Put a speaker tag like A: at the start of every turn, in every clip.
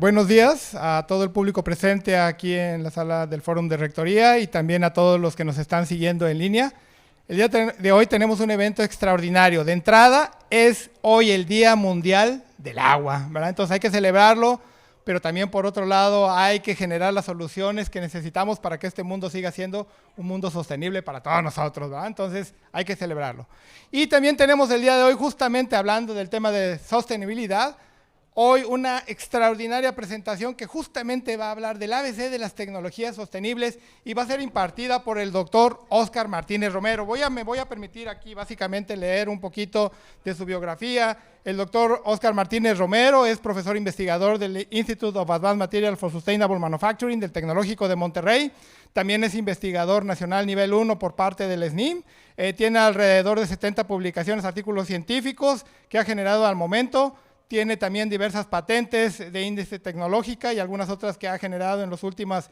A: Buenos días a todo el público presente aquí en la sala del Fórum de Rectoría y también a todos los que nos están siguiendo en línea. El día de hoy tenemos un evento extraordinario. De entrada, es hoy el Día Mundial del Agua, ¿verdad? Entonces hay que celebrarlo, pero también por otro lado hay que generar las soluciones que necesitamos para que este mundo siga siendo un mundo sostenible para todos nosotros, ¿verdad? Entonces hay que celebrarlo. Y también tenemos el día de hoy, justamente hablando del tema de sostenibilidad, hoy una extraordinaria presentación que justamente va a hablar del ABC de las tecnologías sostenibles y va a ser impartida por el doctor Óscar Martínez Romero. Me voy a permitir aquí básicamente leer un poquito de su biografía. El doctor Óscar Martínez Romero es profesor investigador del Institute of Advanced Materials for Sustainable Manufacturing del Tecnológico de Monterrey. También es investigador nacional nivel 1 por parte del SNIM. Tiene alrededor de 70 publicaciones, artículos científicos que ha generado al momento. Tiene también diversas patentes de índice tecnológica y algunas otras que ha generado en las últimas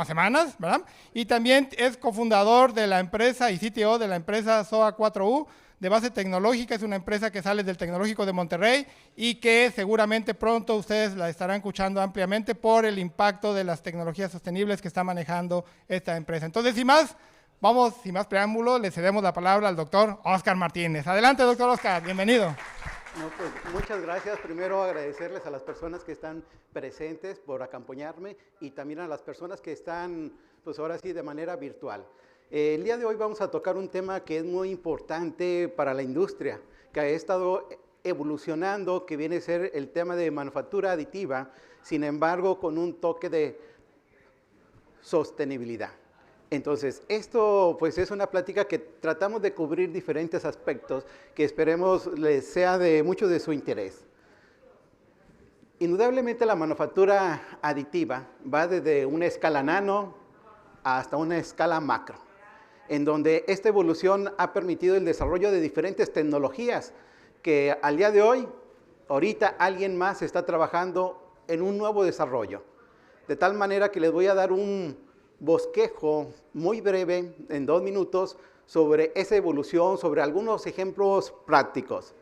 A: semanas, ¿verdad? Y también es cofundador de la empresa y CTO de la empresa SOA 4U de base tecnológica. Es una empresa que sale del Tecnológico de Monterrey y que seguramente pronto ustedes la estarán escuchando ampliamente por el impacto de las tecnologías sostenibles que está manejando esta empresa. Entonces, sin más preámbulo, le cedemos la palabra al doctor Óscar Martínez. Adelante, doctor Óscar, bienvenido.
B: No, pues, muchas gracias. Primero agradecerles a las personas que están presentes por acompañarme y también a las personas que están, pues ahora sí, de manera virtual. El día de hoy vamos a tocar un tema que es muy importante para la industria, que ha estado evolucionando, que viene a ser el tema de manufactura aditiva, sin embargo, con un toque de sostenibilidad. Entonces, esto pues es una plática que tratamos de cubrir diferentes aspectos que esperemos les sea de mucho de su interés. Indudablemente la manufactura aditiva va desde una escala nano hasta una escala macro, en donde esta evolución ha permitido el desarrollo de diferentes tecnologías que al día de hoy, ahorita alguien más está trabajando en un nuevo desarrollo. De tal manera que les voy a dar un bosquejo muy breve, en 2 minutos, sobre esa evolución, sobre algunos ejemplos prácticos.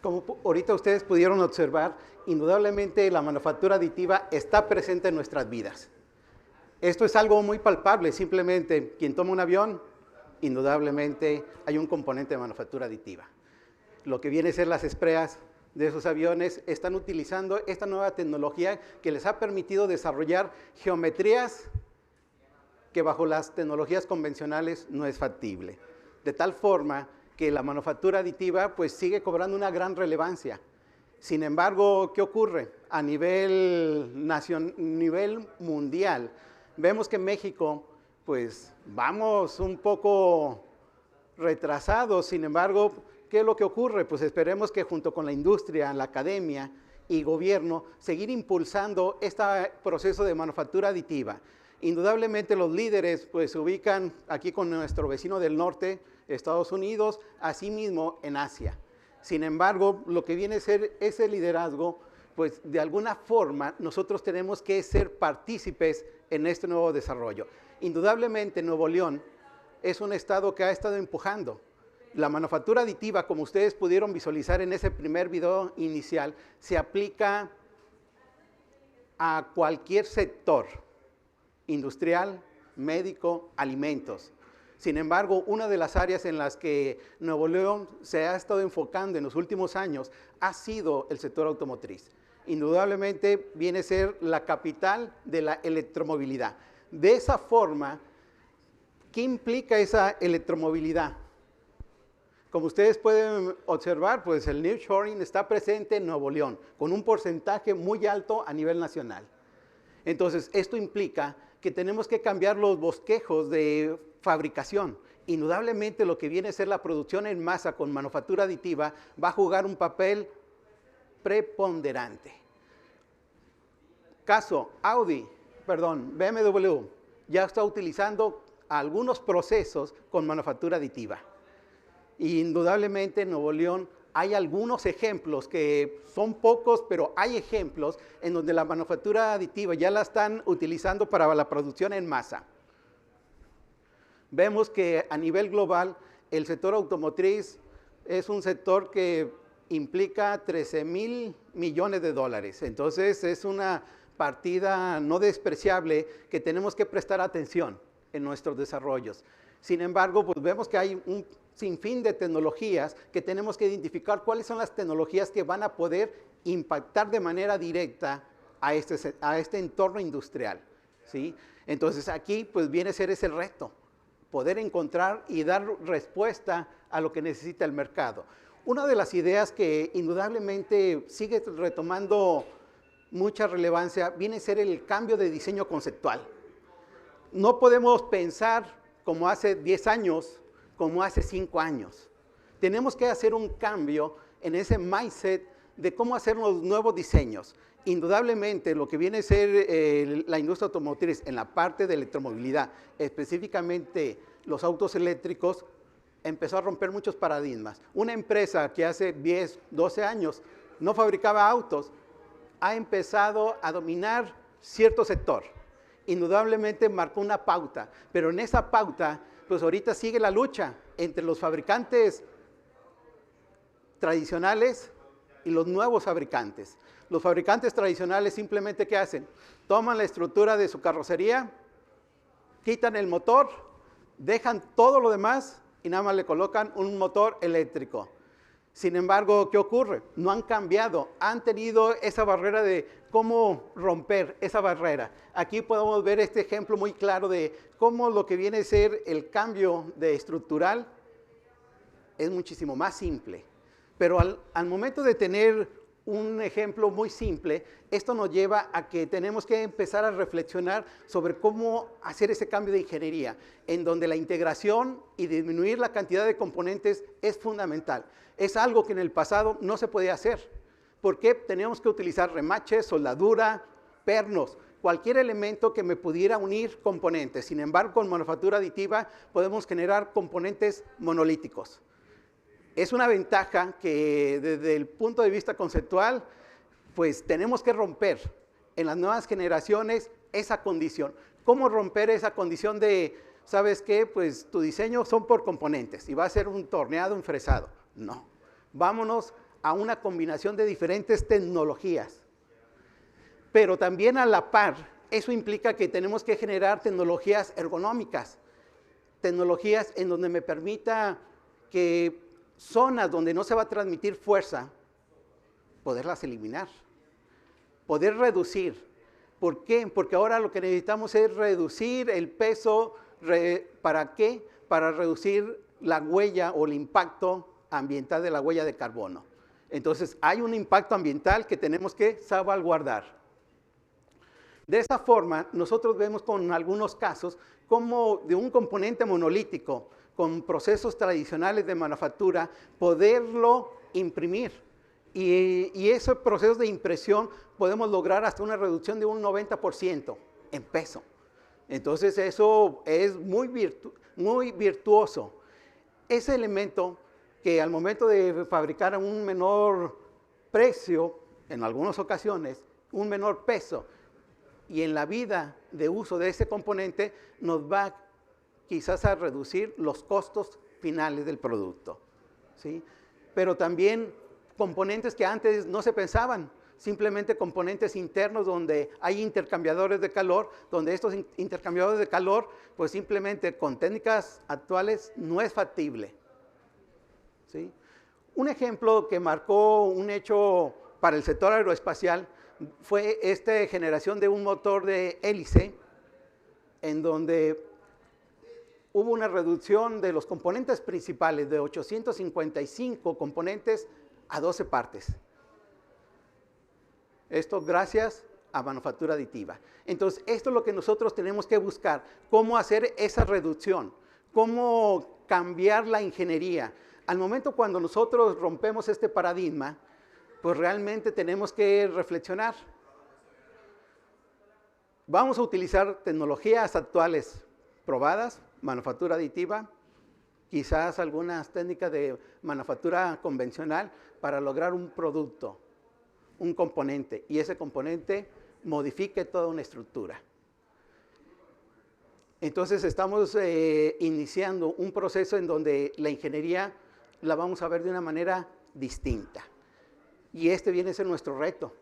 B: Como ahorita ustedes pudieron observar, indudablemente la manufactura aditiva está presente en nuestras vidas. Esto es algo muy palpable, simplemente quien toma un avión, indudablemente hay un componente de manufactura aditiva. Lo que viene a ser las espreas de esos aviones están utilizando esta nueva tecnología que les ha permitido desarrollar geometrías que bajo las tecnologías convencionales no es factible. De tal forma que la manufactura aditiva pues sigue cobrando una gran relevancia. Sin embargo, ¿qué ocurre? A nivel mundial, Vemos que en México, pues vamos un poco retrasados, sin embargo, ¿qué es lo que ocurre? Pues esperemos que junto con la industria, la academia y gobierno, seguir impulsando este proceso de manufactura aditiva. Indudablemente los líderes pues se ubican aquí con nuestro vecino del norte, Estados Unidos, asimismo en Asia. Sin embargo, lo que viene a ser ese liderazgo, pues de alguna forma nosotros tenemos que ser partícipes en este nuevo desarrollo. Indudablemente Nuevo León es un estado que ha estado empujando. La manufactura aditiva, como ustedes pudieron visualizar en ese primer video inicial, se aplica a cualquier sector, industrial, médico, alimentos. Sin embargo, una de las áreas en las que Nuevo León se ha estado enfocando en los últimos años ha sido el sector automotriz. Indudablemente viene a ser la capital de la electromovilidad. De esa forma, ¿qué implica esa electromovilidad? Como ustedes pueden observar, pues el nearshoring está presente en Nuevo León, con un porcentaje muy alto a nivel nacional. Entonces, esto implica que tenemos que cambiar los bosquejos de fabricación. Indudablemente lo que viene a ser la producción en masa con manufactura aditiva va a jugar un papel preponderante. Caso BMW ya está utilizando algunos procesos con manufactura aditiva. Y indudablemente en Nuevo León hay algunos ejemplos que son pocos, pero hay ejemplos en donde la manufactura aditiva ya la están utilizando para la producción en masa. Vemos que a nivel global el sector automotriz es un sector que implica 13,000 millones de dólares. Entonces es una partida no despreciable que tenemos que prestar atención en nuestros desarrollos. Sin embargo, pues vemos que hay un sinfín de tecnologías que tenemos que identificar cuáles son las tecnologías que van a poder impactar de manera directa a este entorno industrial, ¿sí? Entonces aquí pues viene a ser ese reto, poder encontrar y dar respuesta a lo que necesita el mercado. Una de las ideas que indudablemente sigue retomando mucha relevancia viene a ser el cambio de diseño conceptual. No podemos pensar como hace 10 años, como hace 5 años. Tenemos que hacer un cambio en ese mindset de cómo hacer los nuevos diseños. Indudablemente lo que viene a ser la industria automotriz en la parte de electromovilidad, específicamente los autos eléctricos, empezó a romper muchos paradigmas. Una empresa que hace 10, 12 años no fabricaba autos, ha empezado a dominar cierto sector. Indudablemente marcó una pauta, pero en esa pauta, pues ahorita sigue la lucha entre los fabricantes tradicionales y los nuevos fabricantes. Los fabricantes tradicionales simplemente ¿qué hacen? Toman la estructura de su carrocería, quitan el motor, dejan todo lo demás y nada más le colocan un motor eléctrico. Sin embargo, ¿qué ocurre? No han cambiado, han tenido esa barrera de cómo romper esa barrera. Aquí podemos ver este ejemplo muy claro de cómo lo que viene a ser el cambio de estructural es muchísimo más simple. Pero al momento de tener un ejemplo muy simple, esto nos lleva a que tenemos que empezar a reflexionar sobre cómo hacer ese cambio de ingeniería, en donde la integración y disminuir la cantidad de componentes es fundamental. Es algo que en el pasado no se podía hacer, porque teníamos que utilizar remaches, soldadura, pernos, cualquier elemento que me pudiera unir componentes. Sin embargo, con manufactura aditiva podemos generar componentes monolíticos. Es una ventaja que desde el punto de vista conceptual, pues tenemos que romper en las nuevas generaciones esa condición. ¿Cómo romper esa condición de, sabes qué? Pues tu diseño son por componentes y va a ser un torneado, un fresado? No. Vámonos a una combinación de diferentes tecnologías. Pero también a la par, eso implica que tenemos que generar tecnologías ergonómicas, tecnologías en donde me permita que zonas donde no se va a transmitir fuerza, poderlas eliminar, poder reducir. ¿Por qué? Porque ahora lo que necesitamos es reducir el peso. ¿Para qué? Para reducir la huella o el impacto ambiental de la huella de carbono. Entonces, hay un impacto ambiental que tenemos que salvaguardar. De esa forma, nosotros vemos con algunos casos como de un componente monolítico, con procesos tradicionales de manufactura, poderlo imprimir. Y esos procesos de impresión podemos lograr hasta una reducción de un 90% en peso. Entonces eso es muy virtuoso. Ese elemento que al momento de fabricar a un menor precio, en algunas ocasiones, un menor peso, y en la vida de uso de ese componente nos va quizás a reducir los costos finales del producto, ¿sí? Pero también componentes que antes no se pensaban, simplemente componentes internos donde hay intercambiadores de calor, donde estos intercambiadores de calor, pues simplemente con técnicas actuales no es factible, ¿sí? Un ejemplo que marcó un hecho para el sector aeroespacial fue esta generación de un motor de hélice, en donde hubo una reducción de los componentes principales de 855 componentes a 12 partes. Esto gracias a manufactura aditiva. Entonces, esto es lo que nosotros tenemos que buscar, cómo hacer esa reducción, cómo cambiar la ingeniería. Al momento cuando nosotros rompemos este paradigma, pues realmente tenemos que reflexionar. Vamos a utilizar tecnologías actuales probadas, manufactura aditiva, quizás algunas técnicas de manufactura convencional para lograr un producto, un componente, y ese componente modifique toda una estructura. Entonces estamos iniciando un proceso en donde la ingeniería la vamos a ver de una manera distinta. Y este viene a ser nuestro reto.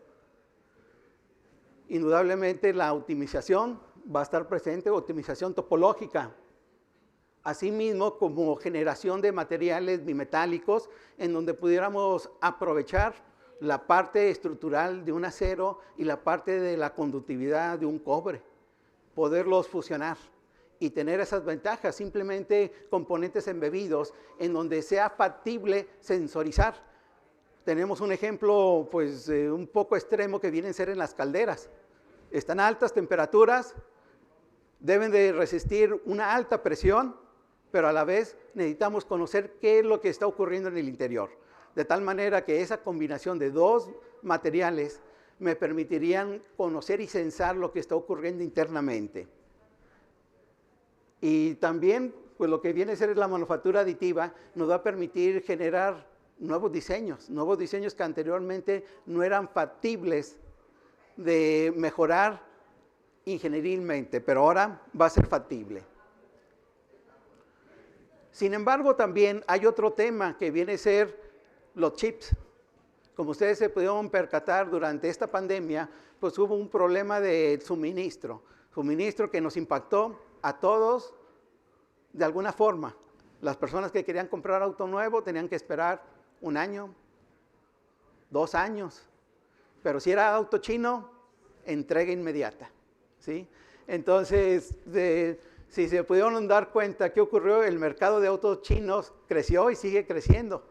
B: Indudablemente la optimización va a estar presente, optimización topológica. Asimismo, como generación de materiales bimetálicos, en donde pudiéramos aprovechar la parte estructural de un acero y la parte de la conductividad de un cobre, poderlos fusionar y tener esas ventajas, simplemente componentes embebidos en donde sea factible sensorizar. Tenemos un ejemplo pues un poco extremo que viene a ser en las calderas. Están a altas temperaturas, deben de resistir una alta presión, pero a la vez necesitamos conocer qué es lo que está ocurriendo en el interior. De tal manera que esa combinación de dos materiales me permitirían conocer y sensar lo que está ocurriendo internamente. Y también, pues lo que viene a ser la manufactura aditiva nos va a permitir generar nuevos diseños que anteriormente no eran factibles de mejorar ingenierilmente, pero ahora va a ser factible. Sin embargo, también hay otro tema que viene a ser los chips. Como ustedes se pudieron percatar durante esta pandemia, pues hubo un problema de suministro que nos impactó a todos de alguna forma. Las personas que querían comprar auto nuevo tenían que esperar 1 año, 2 años, pero si era auto chino, entrega inmediata, ¿sí? Entonces, si se pudieron dar cuenta qué ocurrió, el mercado de autos chinos creció y sigue creciendo,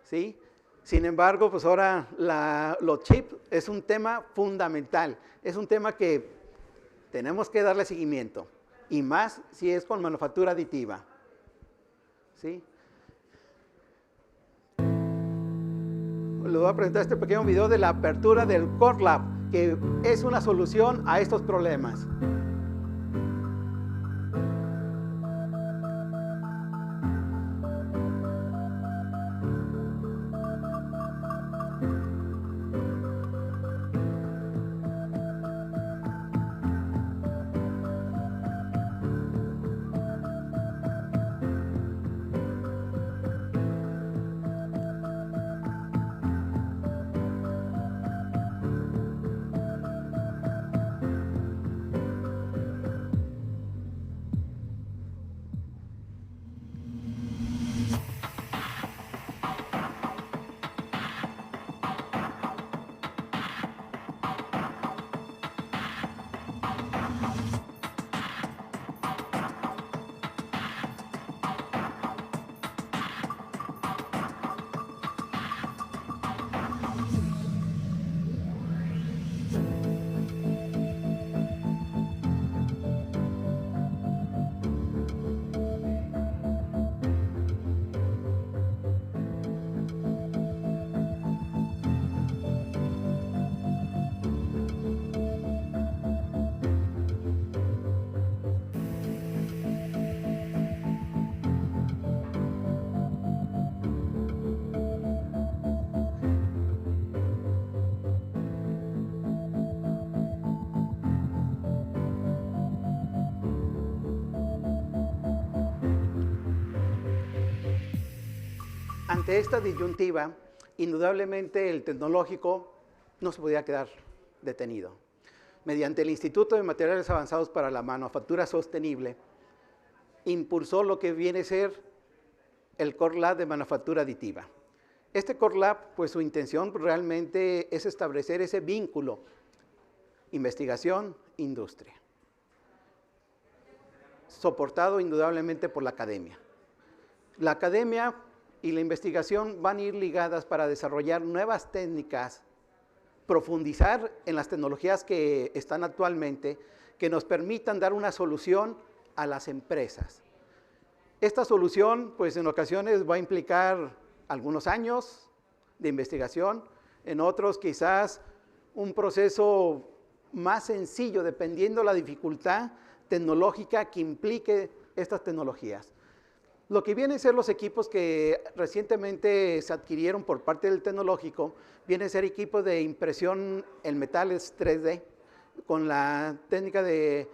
B: ¿sí? Sin embargo, pues ahora los chips es un tema fundamental, es un tema que tenemos que darle seguimiento, y más si es con manufactura aditiva, ¿sí? Les voy a presentar este pequeño video de la apertura del Core Lab, que es una solución a estos problemas. ante esta disyuntiva, indudablemente el tecnológico no se podía quedar detenido. Mediante el Instituto de Materiales Avanzados para la Manufactura Sostenible, impulsó lo que viene a ser el Core Lab de Manufactura Aditiva. Este Core Lab, pues su intención realmente es establecer ese vínculo investigación-industria, soportado indudablemente por la academia. La academia y la investigación van a ir ligadas para desarrollar nuevas técnicas, profundizar en las tecnologías que están actualmente, que nos permitan dar una solución a las empresas. Esta solución, pues en ocasiones va a implicar algunos años de investigación, en otros quizás un proceso más sencillo, dependiendo la dificultad tecnológica que implique estas tecnologías. Lo que vienen a ser los equipos que recientemente se adquirieron por parte del tecnológico, vienen a ser equipos de impresión en metales 3D, con la técnica de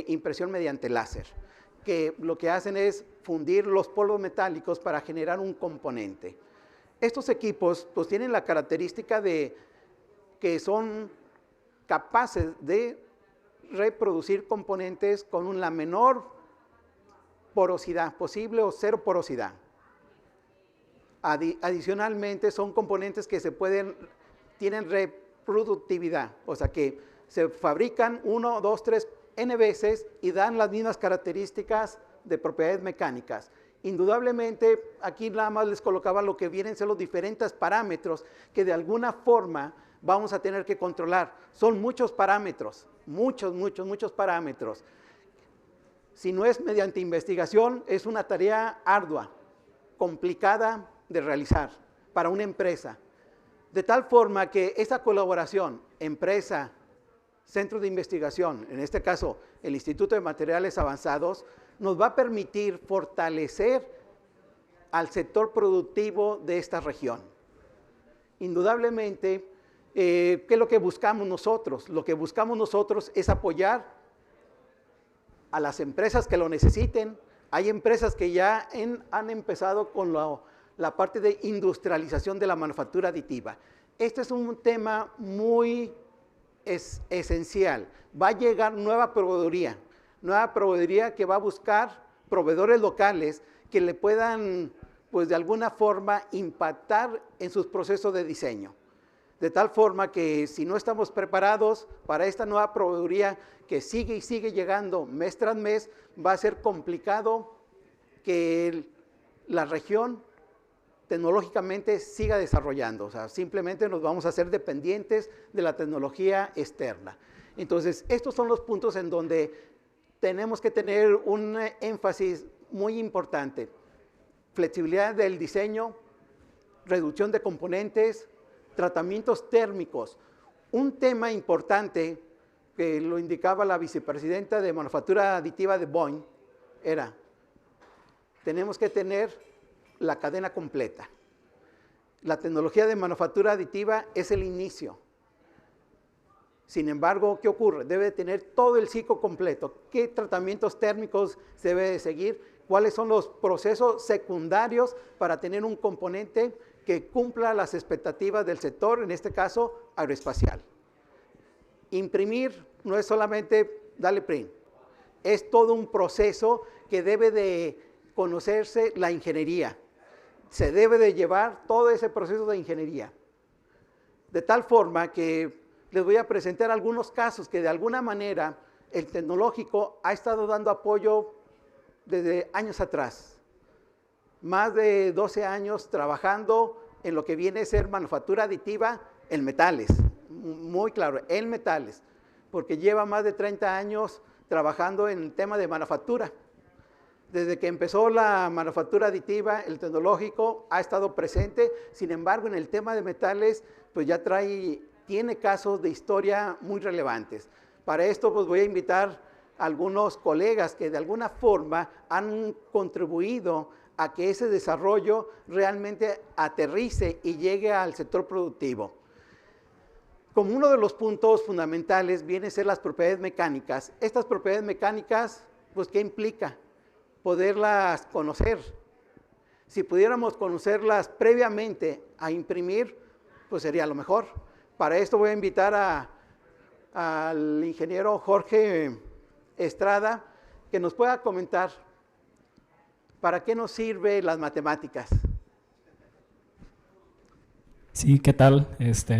B: impresión mediante láser, que lo que hacen es fundir los polvos metálicos para generar un componente. Estos equipos pues tienen la característica de que son capaces de reproducir componentes con la menor porosidad posible o cero porosidad. Adicionalmente son componentes que tienen reproductividad, o sea que se fabrican 1, 2, 3 N veces y dan las mismas características de propiedades mecánicas. Indudablemente, aquí nada más les colocaba lo que vienen a ser los diferentes parámetros que de alguna forma vamos a tener que controlar. Son muchos parámetros, muchos parámetros. Si no es mediante investigación, es una tarea ardua, complicada de realizar para una empresa. De tal forma que esa colaboración, empresa, centro de investigación, en este caso el Instituto de Materiales Avanzados, nos va a permitir fortalecer al sector productivo de esta región. Indudablemente, ¿qué es lo que buscamos nosotros? Lo que buscamos nosotros es apoyar a las empresas que lo necesiten. Hay empresas que ya han empezado con la parte de industrialización de la manufactura aditiva. Este es un tema muy esencial. Va a llegar nueva proveeduría que va a buscar proveedores locales que le puedan, pues de alguna forma, impactar en sus procesos de diseño. De tal forma que si no estamos preparados para esta nueva proveeduría que sigue y sigue llegando mes tras mes, va a ser complicado que la región tecnológicamente siga desarrollando. O sea, simplemente nos vamos a hacer dependientes de la tecnología externa. Entonces, estos son los puntos en donde tenemos que tener un énfasis muy importante. Flexibilidad del diseño, reducción de componentes, tratamientos térmicos. Un tema importante que lo indicaba la vicepresidenta de Manufactura Aditiva de Boeing era, tenemos que tener la cadena completa. La tecnología de manufactura aditiva es el inicio. Sin embargo, ¿qué ocurre? Debe tener todo el ciclo completo. ¿Qué tratamientos térmicos se debe de seguir? ¿Cuáles son los procesos secundarios para tener un componente que cumpla las expectativas del sector, en este caso aeroespacial? Imprimir no es solamente darle print, es todo un proceso que debe de conocerse la ingeniería. Se debe de llevar todo ese proceso de ingeniería. De tal forma que les voy a presentar algunos casos que de alguna manera el tecnológico ha estado dando apoyo desde años atrás. Más de 12 años trabajando en lo que viene a ser manufactura aditiva en metales. Muy claro, en metales. Porque lleva más de 30 años trabajando en el tema de manufactura. Desde que empezó la manufactura aditiva, el tecnológico ha estado presente. Sin embargo, en el tema de metales, pues ya tiene casos de historia muy relevantes. Para esto, pues voy a invitar a algunos colegas que de alguna forma han contribuido a que ese desarrollo realmente aterrice y llegue al sector productivo. Como uno de los puntos fundamentales viene a ser las propiedades mecánicas. Estas propiedades mecánicas, pues, ¿qué implica? Poderlas conocer. Si pudiéramos conocerlas previamente a imprimir, pues sería lo mejor. Para esto voy a invitar al ingeniero Jorge Estrada, que nos pueda comentar para qué nos sirven las matemáticas.
C: Sí, ¿qué tal?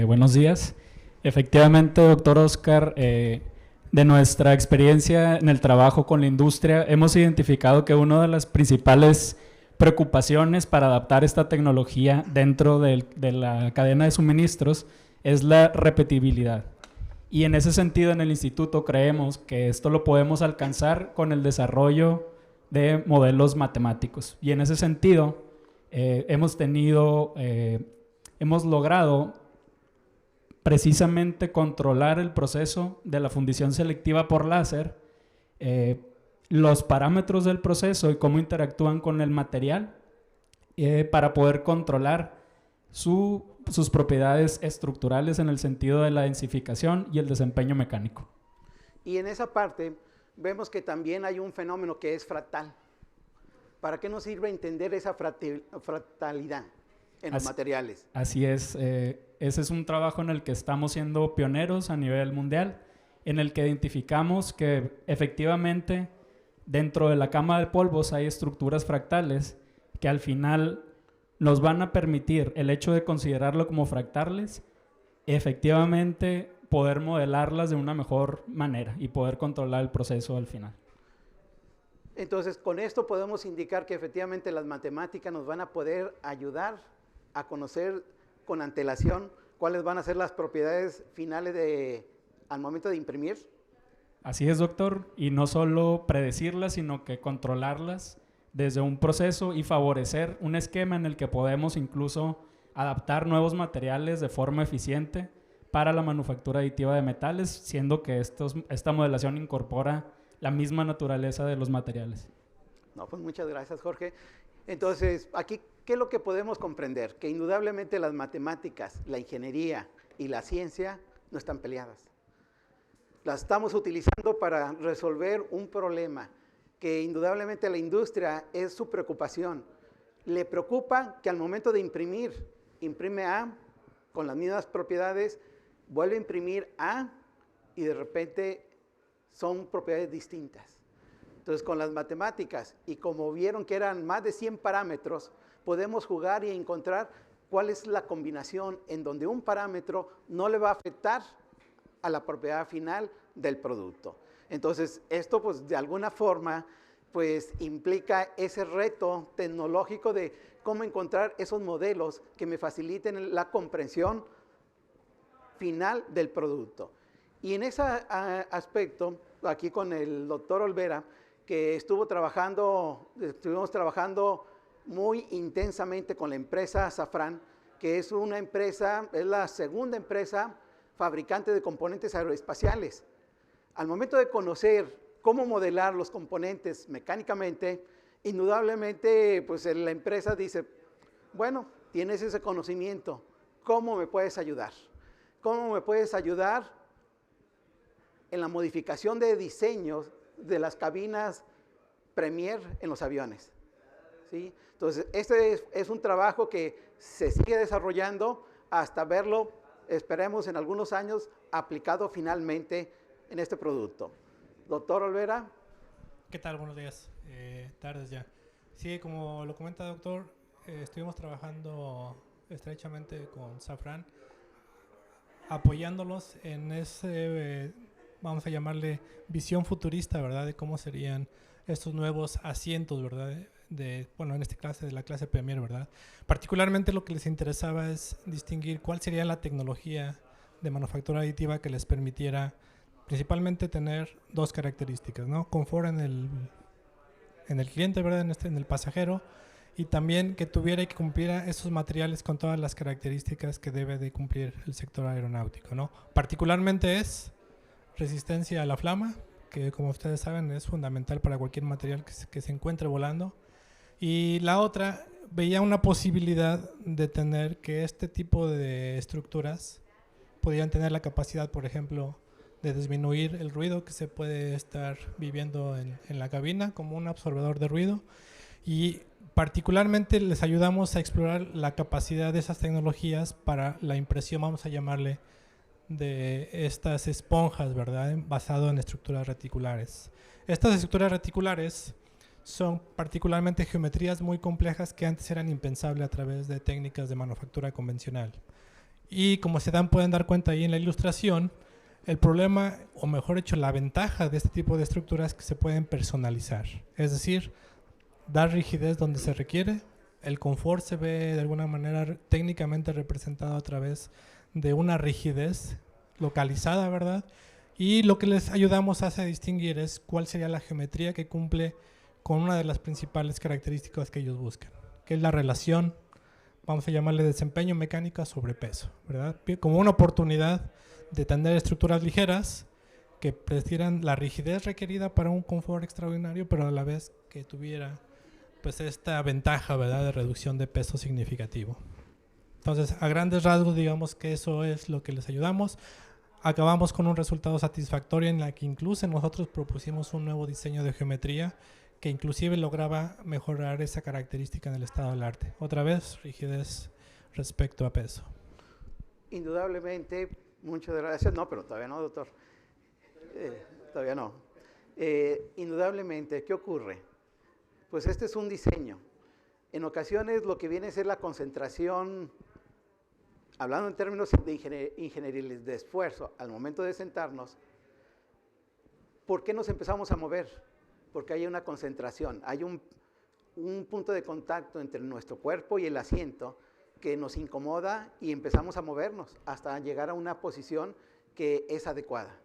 C: Buenos días. Efectivamente, doctor Oscar, de nuestra experiencia en el trabajo con la industria, hemos identificado que una de las principales preocupaciones para adaptar esta tecnología dentro de la cadena de suministros es la repetibilidad. Y en ese sentido, en el instituto creemos que esto lo podemos alcanzar con el desarrollo de modelos matemáticos. Y en ese sentido, hemos logrado precisamente controlar el proceso de la fundición selectiva por láser, los parámetros del proceso y cómo interactúan con el material para poder controlar sus propiedades estructurales en el sentido de la densificación y el desempeño mecánico.
B: Y en esa parte vemos que también hay un fenómeno que es fractal. ¿Para qué nos sirve entender esa fractalidad en los materiales?
C: Así es. Ese es un trabajo en el que estamos siendo pioneros a nivel mundial, en el que identificamos que efectivamente dentro de la cama de polvos hay estructuras fractales que al final nos van a permitir, el hecho de considerarlo como fractales, efectivamente poder modelarlas de una mejor manera y poder controlar el proceso al final.
B: Entonces, con esto podemos indicar que efectivamente las matemáticas nos van a poder ayudar a conocer con antelación cuáles van a ser las propiedades finales al momento de imprimir.
C: Así es, doctor, y no solo predecirlas, sino que controlarlas desde un proceso y favorecer un esquema en el que podemos incluso adaptar nuevos materiales de forma eficiente para la manufactura aditiva de metales, siendo que esta modelación incorpora la misma naturaleza de los materiales.
B: No, pues muchas gracias, Jorge. Entonces, aquí, ¿qué es lo que podemos comprender? Que indudablemente las matemáticas, la ingeniería y la ciencia no están peleadas. Las estamos utilizando para resolver un problema que indudablemente la industria es su preocupación. Le preocupa que al momento de imprimir, imprime A con las mismas propiedades, vuelve a imprimir A y de repente son propiedades distintas. Entonces, con las matemáticas, y como vieron que eran más de 100 parámetros, podemos jugar y encontrar cuál es la combinación en donde un parámetro no le va a afectar a la propiedad final del producto. Entonces, esto pues de alguna forma pues implica ese reto tecnológico de cómo encontrar esos modelos que me faciliten la comprensión final del producto. Y en ese aspecto, aquí con el doctor Olvera, que estuvimos trabajando muy intensamente con la empresa Safran, que es una empresa, es la segunda empresa fabricante de componentes aeroespaciales. Al momento de conocer cómo modelar los componentes mecánicamente, indudablemente pues la empresa dice, bueno, tienes ese conocimiento, ¿cómo me puedes ayudar? ¿Cómo me puedes ayudar en la modificación de diseños de las cabinas Premier en los aviones? ¿Sí? Entonces, este es un trabajo que se sigue desarrollando hasta verlo, esperemos en algunos años, aplicado finalmente en este producto. Doctor Olvera.
D: ¿Qué tal? Buenos días, tardes ya. Sí, como lo comenta el doctor, estuvimos trabajando estrechamente con Safran, apoyándolos en ese, vamos a llamarle, visión futurista, ¿verdad? De cómo serían estos nuevos asientos, ¿verdad? Bueno, en este clase, de la clase Premier, ¿verdad? Particularmente lo que les interesaba es distinguir cuál sería la tecnología de manufactura aditiva que les permitiera principalmente tener dos características, ¿no? Confort en el cliente, ¿verdad? En el pasajero, y también que tuviera y que cumpliera esos materiales con todas las características que debe de cumplir el sector aeronáutico, ¿no? Particularmente es resistencia a la flama, que como ustedes saben es fundamental para cualquier material que se encuentre volando. Y la otra, veía una posibilidad de tener que este tipo de estructuras podían tener la capacidad, por ejemplo, de disminuir el ruido que se puede estar viviendo en la cabina como un absorbedor de ruido, Y particularmente les ayudamos a explorar la capacidad de esas tecnologías para la impresión, vamos a llamarle, de estas esponjas, ¿verdad? Basado en estructuras reticulares. Estas estructuras reticulares son particularmente geometrías muy complejas que antes eran impensables a través de técnicas de manufactura convencional. Y como pueden dar cuenta ahí en la ilustración, el problema, o mejor dicho, la ventaja de este tipo de estructuras es que se pueden personalizar. Es decir, dar rigidez donde se requiere. El confort se ve de alguna manera técnicamente representado a través de una rigidez localizada, ¿verdad? Y lo que les ayudamos a distinguir es cuál sería la geometría que cumple con una de las principales características que ellos buscan, que es la relación, vamos a llamarle desempeño mecánica sobre peso, ¿verdad? Como una oportunidad de tener estructuras ligeras que prefieran la rigidez requerida para un confort extraordinario, pero a la vez que tuviera pues esta ventaja, ¿verdad?, de reducción de peso significativo. Entonces, a grandes rasgos, digamos que eso es lo que les ayudamos. Acabamos con un resultado satisfactorio en la que incluso nosotros propusimos un nuevo diseño de geometría que inclusive lograba mejorar esa característica en el estado del arte. Otra vez, rigidez respecto a peso.
B: Indudablemente, muchas gracias. No, pero todavía no, doctor. Todavía no. Indudablemente, ¿qué ocurre? Pues este es un diseño. En ocasiones lo que viene a ser la concentración, hablando en términos de ingenieriles de esfuerzo, al momento de sentarnos, ¿por qué nos empezamos a mover? Porque hay una concentración, hay un punto de contacto entre nuestro cuerpo y el asiento que nos incomoda y empezamos a movernos hasta llegar a una posición que es adecuada.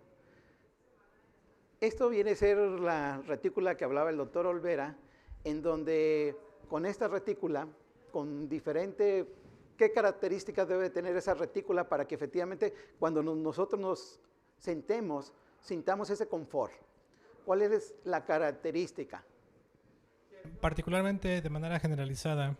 B: Esto viene a ser la retícula que hablaba el doctor Olvera, en donde con esta retícula, con diferente, ¿qué características debe tener esa retícula para que efectivamente cuando nosotros nos sentemos, sintamos ese confort? ¿Cuál es la característica?
D: Particularmente de manera generalizada,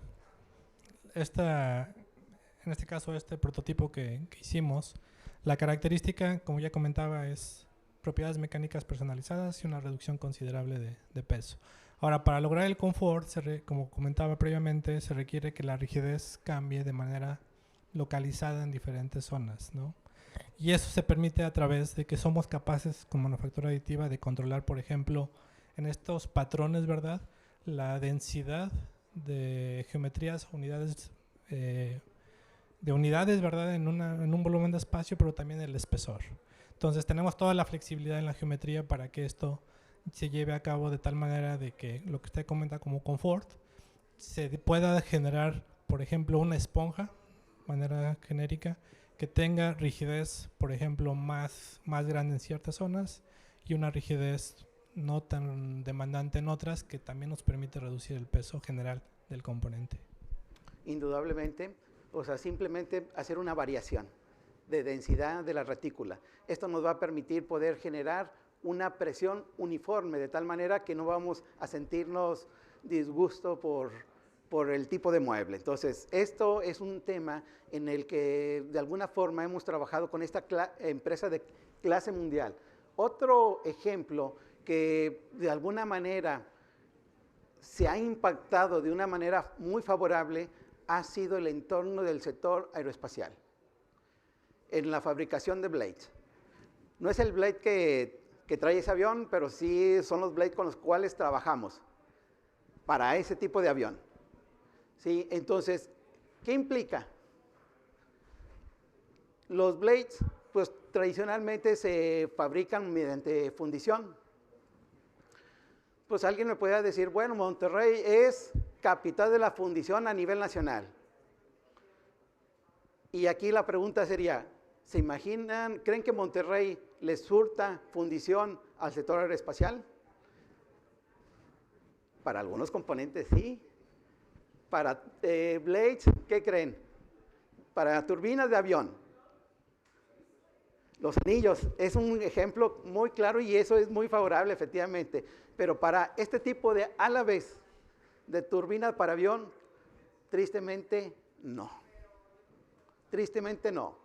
D: en este caso este prototipo que hicimos, la característica, como ya comentaba, es propiedades mecánicas personalizadas y una reducción considerable de peso. Ahora, para lograr el confort, como comentaba previamente, se requiere que la rigidez cambie de manera localizada en diferentes zonas, ¿no? Y eso se permite a través de que somos capaces con manufactura aditiva de controlar, por ejemplo, en estos patrones, ¿verdad?, la densidad de geometrías, unidades, ¿verdad?, en un volumen de espacio, pero también el espesor. Entonces tenemos toda la flexibilidad en la geometría para que esto se lleve a cabo de tal manera de que lo que usted comenta como confort se pueda generar, por ejemplo, una esponja, de manera genérica, que tenga rigidez, por ejemplo, más grande en ciertas zonas y una rigidez no tan demandante en otras, que también nos permite reducir el peso general del componente.
B: Indudablemente, o sea, simplemente hacer una variación de densidad de la retícula. Esto nos va a permitir poder generar una presión uniforme, de tal manera que no vamos a sentirnos disgusto por el tipo de mueble. Entonces, esto es un tema en el que de alguna forma hemos trabajado con esta empresa de clase mundial. Otro ejemplo que de alguna manera se ha impactado de una manera muy favorable ha sido el entorno del sector aeroespacial en la fabricación de blades. No es el blade que trae ese avión, pero sí son los blades con los cuales trabajamos para ese tipo de avión. ¿Sí? Entonces, ¿qué implica? Los blades, pues tradicionalmente se fabrican mediante fundición. Pues alguien me puede decir, bueno, Monterrey es capital de la fundición a nivel nacional. Y aquí la pregunta sería, ¿se imaginan, creen que Monterrey les surta fundición al sector aeroespacial? Para algunos componentes sí. Para blades, ¿qué creen? Para turbinas de avión. Los anillos es un ejemplo muy claro y eso es muy favorable efectivamente. Pero para este tipo de álabes de turbinas para avión, tristemente no. Tristemente no.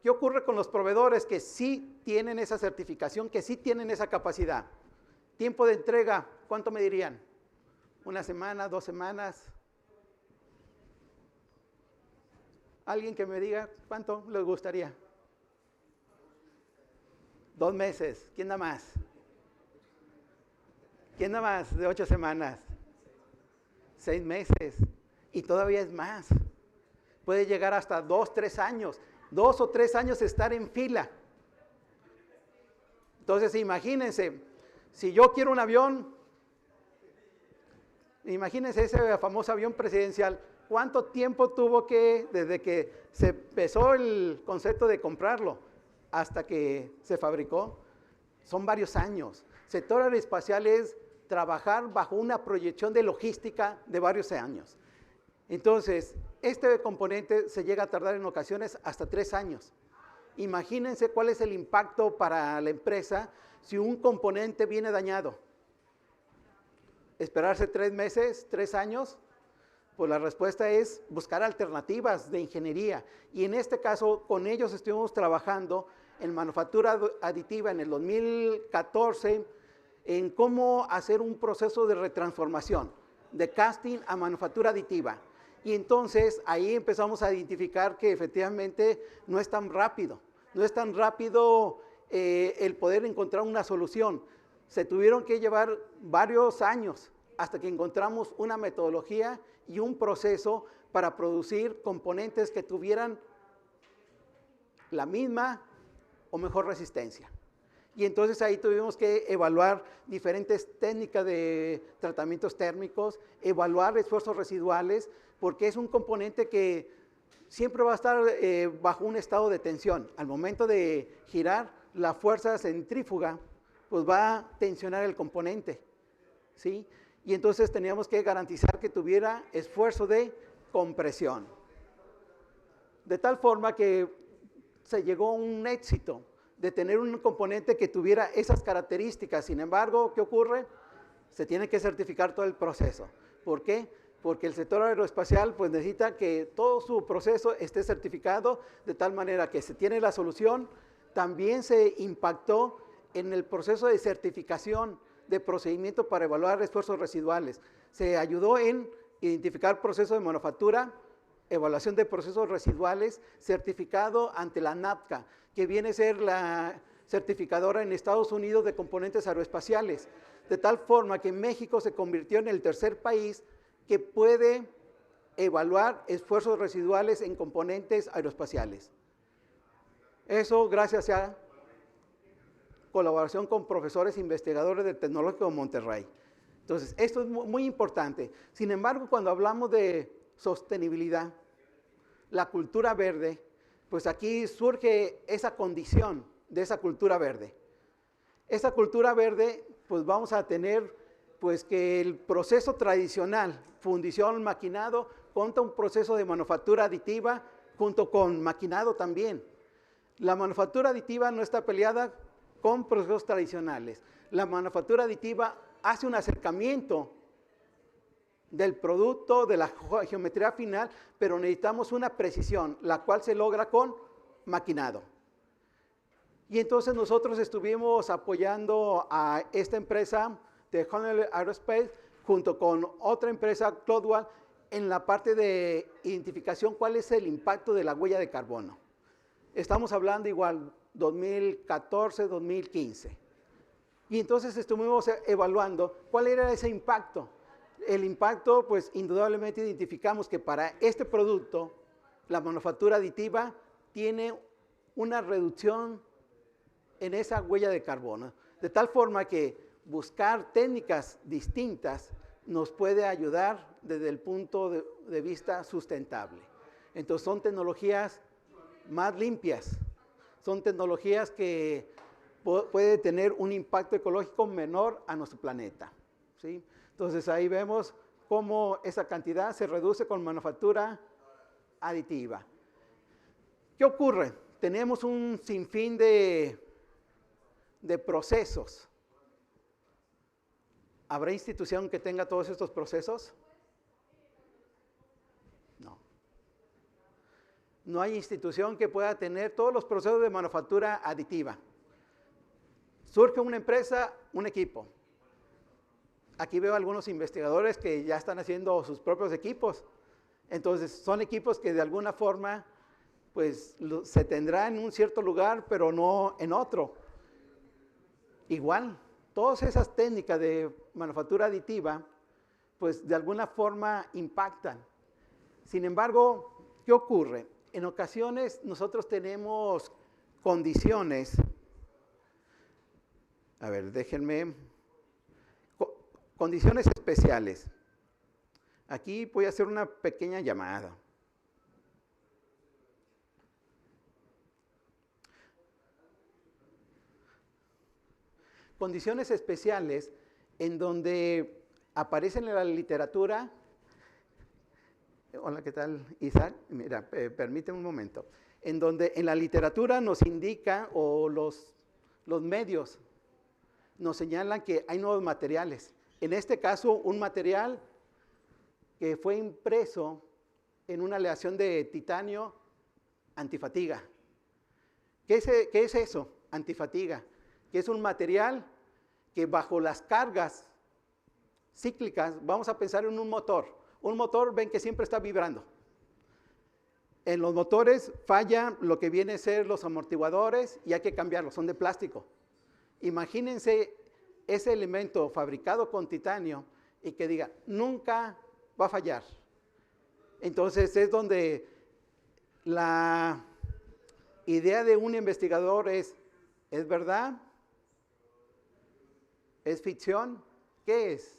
B: ¿Qué ocurre con los proveedores que sí tienen esa certificación, que sí tienen esa capacidad? Tiempo de entrega, ¿cuánto me dirían? ¿Una semana, 2 semanas? Alguien que me diga cuánto les gustaría. 2 meses. ¿Quién da más? ¿Quién da más de 8 semanas? 6 meses. Y todavía es más. Puede llegar hasta 2, 3 años. 2 o 3 años estar en fila. Entonces imagínense, si yo quiero un avión, imagínense ese famoso avión presidencial, ¿cuánto tiempo tuvo que, desde que se empezó el concepto de comprarlo hasta que se fabricó? Son varios años. Sector aeroespacial es trabajar bajo una proyección de logística de varios años. Entonces, este componente se llega a tardar en ocasiones hasta 3 años. Imagínense cuál es el impacto para la empresa si un componente viene dañado. ¿Esperarse 3 meses, 3 años? Pues la respuesta es buscar alternativas de ingeniería. Y en este caso, con ellos estuvimos trabajando en manufactura aditiva en el 2014, en cómo hacer un proceso de retransformación, de casting a manufactura aditiva. Y entonces ahí empezamos a identificar que efectivamente no es tan rápido. No es tan rápido el poder encontrar una solución. Se tuvieron que llevar varios años hasta que encontramos una metodología y un proceso para producir componentes que tuvieran la misma o mejor resistencia. Y entonces ahí tuvimos que evaluar diferentes técnicas de tratamientos térmicos, evaluar esfuerzos residuales, porque es un componente que siempre va a estar bajo un estado de tensión. Al momento de girar, la fuerza centrífuga pues va a tensionar el componente, ¿sí? Y entonces teníamos que garantizar que tuviera esfuerzo de compresión. De tal forma que se llegó a un éxito de tener un componente que tuviera esas características. Sin embargo, ¿qué ocurre? Se tiene que certificar todo el proceso. ¿Por qué? Porque el sector aeroespacial pues necesita que todo su proceso esté certificado de tal manera que se tiene la solución. También se impactó en el proceso de certificación de procedimiento para evaluar esfuerzos residuales. Se ayudó en identificar procesos de manufactura, evaluación de procesos residuales, certificado ante la NAFTA, que viene a ser la certificadora en Estados Unidos de componentes aeroespaciales, de tal forma que México se convirtió en el tercer país que puede evaluar esfuerzos residuales en componentes aeroespaciales. Eso gracias a colaboración con profesores e investigadores del Tecnológico de Monterrey. Entonces, esto es muy importante. Sin embargo, cuando hablamos de sostenibilidad, la cultura verde, pues aquí surge esa condición de esa cultura verde. Esa cultura verde, pues vamos a tener pues que el proceso tradicional, fundición, maquinado, contra un proceso de manufactura aditiva junto con maquinado también. La manufactura aditiva no está peleada con procesos tradicionales. La manufactura aditiva hace un acercamiento del producto, de la geometría final, pero necesitamos una precisión, la cual se logra con maquinado. Y entonces nosotros estuvimos apoyando a esta empresa de Honeywell Aerospace junto con otra empresa, Cloudwell, en la parte de identificación cuál es el impacto de la huella de carbono. Estamos hablando igual 2014, 2015. Y entonces estuvimos evaluando cuál era ese impacto. El impacto, pues indudablemente identificamos que para este producto, la manufactura aditiva tiene una reducción en esa huella de carbono. De tal forma que buscar técnicas distintas nos puede ayudar desde el punto de vista sustentable. Entonces son tecnologías más limpias, son tecnologías que pueden tener un impacto ecológico menor a nuestro planeta, ¿sí? Entonces ahí vemos cómo esa cantidad se reduce con manufactura aditiva. ¿Qué ocurre? Tenemos un sinfín de procesos. ¿Habrá institución que tenga todos estos procesos? No. No hay institución que pueda tener todos los procesos de manufactura aditiva. Surge una empresa, un equipo. aquí veo algunos investigadores que ya están haciendo sus propios equipos. Entonces, son equipos que de alguna forma, pues, se tendrán en un cierto lugar, pero no en otro. Igual, todas esas técnicas de manufactura aditiva, pues, de alguna forma impactan. Sin embargo, ¿qué ocurre? En ocasiones nosotros tenemos condiciones. A ver, déjenme. Condiciones especiales. Aquí voy a hacer una pequeña llamada. Condiciones especiales en donde aparecen en la literatura. Hola, ¿qué tal, Isaac? Mira, permíteme un momento. En donde en la literatura nos indica, o los medios nos señalan que hay nuevos materiales. En este caso, un material que fue impreso en una aleación de titanio antifatiga. ¿Qué es eso? Antifatiga. Que es un material que bajo las cargas cíclicas, vamos a pensar en un motor. Un motor, ven que siempre está vibrando. En los motores falla lo que viene a ser los amortiguadores y hay que cambiarlos, son de plástico. Imagínense ese elemento fabricado con titanio y que diga, nunca va a fallar. Entonces es donde la idea de un investigador ¿es verdad? ¿Es ficción? ¿Qué es?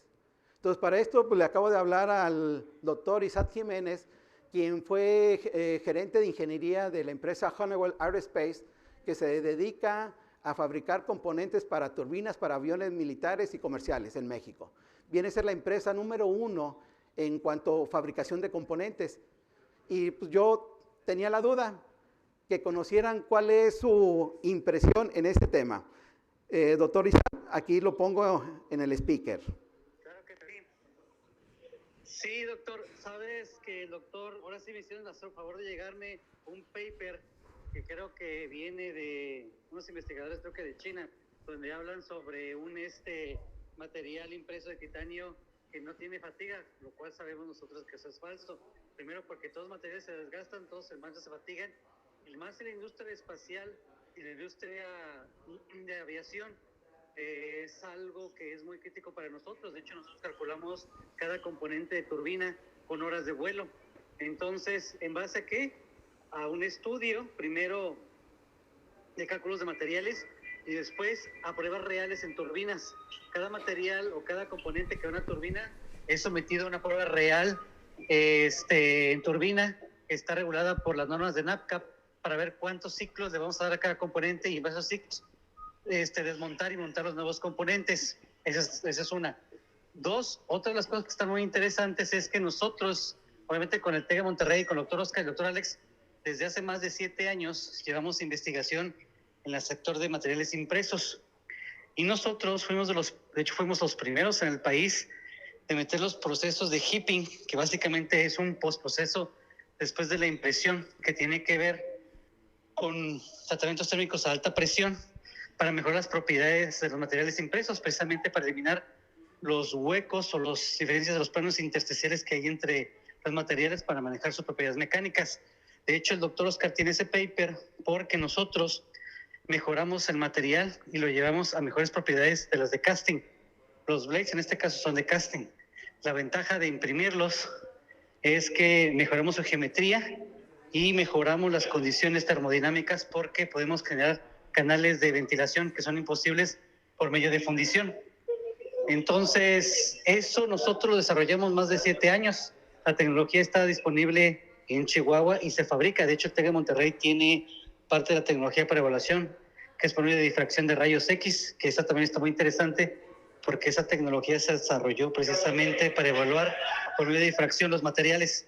B: Entonces para esto pues, le acabo de hablar al doctor Isaac Jiménez, quien fue gerente de ingeniería de la empresa Honeywell Aerospace, que se dedica a fabricar componentes para turbinas para aviones militares y comerciales en México. Viene a ser la empresa número 1 en cuanto a fabricación de componentes. Y pues, yo tenía la duda que conocieran cuál es su impresión en este tema. Doctor Isaac, aquí lo pongo en el speaker.
E: Claro que sí. Sí, doctor, sabes que el doctor, ahora sí me hicieron el favor de llegarme un paper que creo que viene de unos investigadores, creo que de China, donde hablan sobre un material impreso de titanio que no tiene fatiga, lo cual sabemos nosotros que eso es falso. Primero porque todos los materiales se desgastan, todos en marcha se fatigan, y más en la industria espacial y la industria de aviación es algo que es muy crítico para nosotros. De hecho, nosotros calculamos cada componente de turbina con horas de vuelo. Entonces, ¿en base a qué? A un estudio, primero de cálculos de materiales y después a pruebas reales en turbinas. Cada material o cada componente que una turbina es sometido a una prueba real en turbina, que está regulada por las normas de NAPCAP, para ver cuántos ciclos le vamos a dar a cada componente y en base a esos ciclos desmontar y montar los nuevos componentes. Esa es una. Dos, otra de las cosas que están muy interesantes es que nosotros, obviamente con el TEC de Monterrey, con el doctor Oscar y el doctor Alex, desde hace más de 7 años llevamos investigación en el sector de materiales impresos. Y nosotros fuimos los primeros en el país de meter los procesos de hipping, que básicamente es un postproceso después de la impresión, que tiene que ver con tratamientos térmicos a alta presión para mejorar las propiedades de los materiales impresos, precisamente para eliminar los huecos o las diferencias de los planos intersticiales que hay entre los materiales para manejar sus propiedades mecánicas. De hecho, el doctor Oscar tiene ese paper porque nosotros mejoramos el material y lo llevamos a mejores propiedades de las de casting. Los blades en este caso son de casting. La ventaja de imprimirlos es que mejoramos su geometría y mejoramos las condiciones termodinámicas porque podemos generar canales de ventilación que son imposibles por medio de fundición. Entonces, eso nosotros lo desarrollamos más de 7 años. La tecnología está disponible en Chihuahua y se fabrica. De hecho, el TEC de Monterrey tiene parte de la tecnología para evaluación, que es por medio de difracción de rayos X, que esa también está muy interesante, porque esa tecnología se desarrolló precisamente para evaluar por medio de difracción los materiales.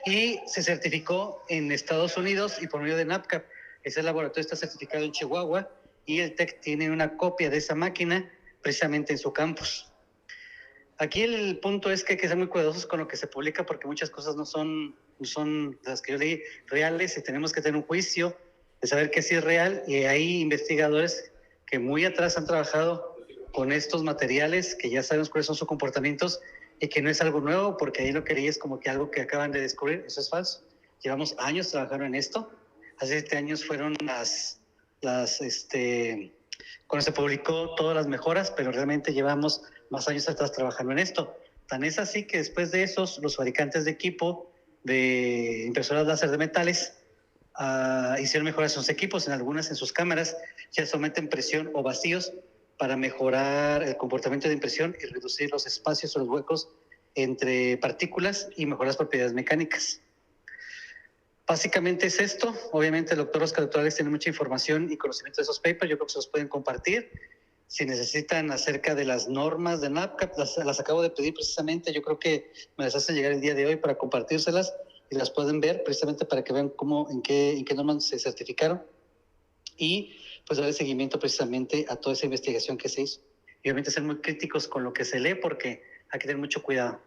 E: Y se certificó en Estados Unidos y por medio de NAPCAP. Ese laboratorio está certificado en Chihuahua y el TEC tiene una copia de esa máquina precisamente en su campus. Aquí el punto es que hay que ser muy cuidadosos con lo que se publica porque muchas cosas no son las que yo leí reales y tenemos que tener un juicio de saber que sí es real, y hay investigadores que muy atrás han trabajado con estos materiales que ya sabemos cuáles son sus comportamientos y que no es algo nuevo, porque ahí lo que leí es como que algo que acaban de descubrir. Eso es falso. Llevamos años trabajando en esto. Hace 7 años fueron cuando se publicó todas las mejoras, pero realmente llevamos más años atrás trabajando en esto. Tan es así que después de esos, los fabricantes de equipo de impresoras láser de metales hicieron mejoras en sus equipos, en sus cámaras, ya someten presión o vacíos para mejorar el comportamiento de impresión y reducir los espacios o los huecos entre partículas y mejorar las propiedades mecánicas. Básicamente es esto. Obviamente el doctor Oscar, doctor Alex tiene mucha información y conocimiento de esos papers. Yo creo que se los pueden compartir. Si necesitan acerca de las normas de NABCAP, las acabo de pedir precisamente. Yo creo que me las hacen llegar el día de hoy para compartírselas y las pueden ver precisamente para que vean en qué normas se certificaron y pues darle seguimiento precisamente a toda esa investigación que se hizo. Y obviamente ser muy críticos con lo que se lee porque hay que tener mucho cuidado.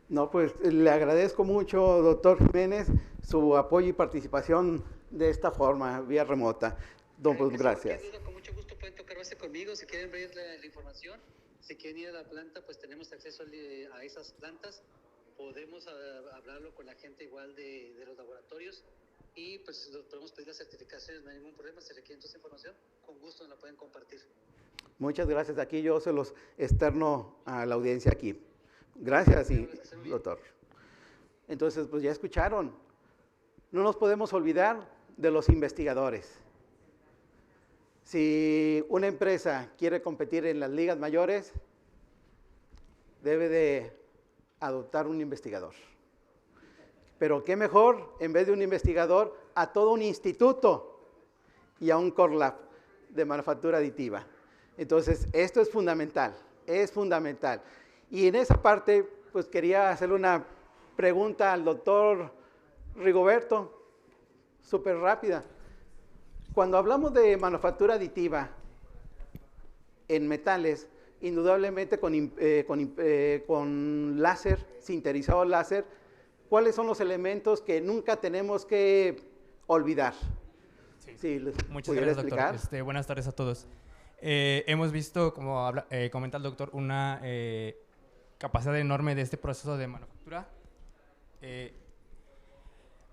B: No, pues le agradezco mucho, doctor Jiménez, su apoyo y participación de esta forma, vía remota. Don, pues gracias.
E: Con mucho gusto pueden tocar base conmigo si quieren ver la información. Si quieren ir a la planta, pues tenemos acceso a esas plantas. Podemos hablarlo con la gente igual de los laboratorios y pues podemos pedir las certificaciones, no hay ningún problema. Si requieren toda esa información, con gusto nos la pueden compartir.
B: Muchas gracias. Aquí yo se los externo a la audiencia aquí. Gracias, doctor. Entonces, pues ya escucharon. No nos podemos olvidar de los investigadores. Si una empresa quiere competir en las ligas mayores, debe de adoptar un investigador. Pero qué mejor, en vez de un investigador, a todo un instituto y a un core lab de manufactura aditiva. Entonces, esto es fundamental, es fundamental. Y en esa parte, pues quería hacerle una pregunta al doctor Rigoberto, súper rápida. Cuando hablamos de manufactura aditiva en metales, indudablemente con láser, sinterizado láser, ¿cuáles son los elementos que nunca tenemos que olvidar?
F: Sí, muchas gracias, doctor. Buenas tardes a todos. Hemos visto, como comenta el doctor, una capacidad enorme de este proceso de manufactura.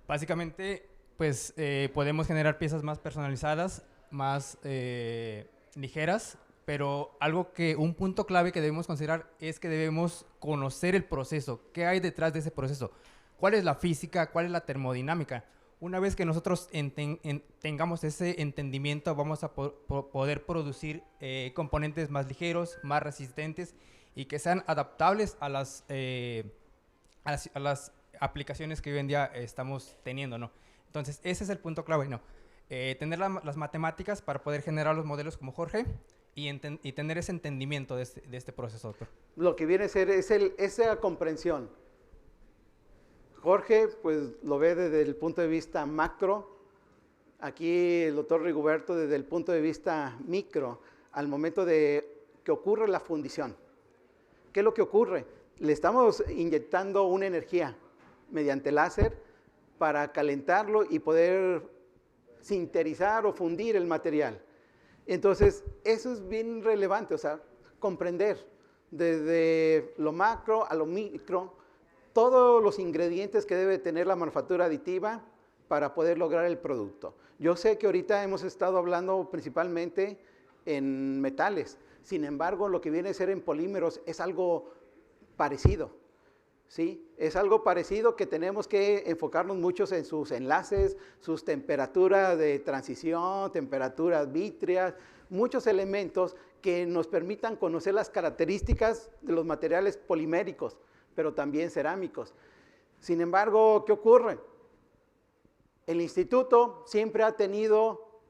F: Básicamente, pues podemos generar piezas más personalizadas, más ligeras, pero un punto clave que debemos considerar es que debemos conocer el proceso. ¿Qué hay detrás de ese proceso? ¿Cuál es la física? ¿Cuál es la termodinámica? Una vez que nosotros tengamos ese entendimiento, vamos a poder producir componentes más ligeros, más resistentes y que sean adaptables a las aplicaciones que hoy en día estamos teniendo, ¿no? Entonces, ese es el punto clave, ¿no? Tener las matemáticas para poder generar los modelos como Jorge y tener ese entendimiento de este proceso, doctor.
B: Lo que viene a ser esa comprensión. Jorge, pues lo ve desde el punto de vista macro. Aquí el doctor Rigoberto desde el punto de vista micro, al momento de que ocurre la fundición. ¿Qué es lo que ocurre? Le estamos inyectando una energía mediante láser para calentarlo y poder sinterizar o fundir el material. Entonces, eso es bien relevante, o sea, comprender desde lo macro a lo micro todos los ingredientes que debe tener la manufactura aditiva para poder lograr el producto. Yo sé que ahorita hemos estado hablando principalmente en metales, sin embargo, lo que viene a ser en polímeros es algo parecido. ¿Sí? Es algo parecido que tenemos que enfocarnos mucho en sus enlaces, sus temperaturas de transición, temperaturas vítreas, muchos elementos que nos permitan conocer las características de los materiales poliméricos, pero también cerámicos. Sin embargo, ¿qué ocurre? El instituto siempre ha tenido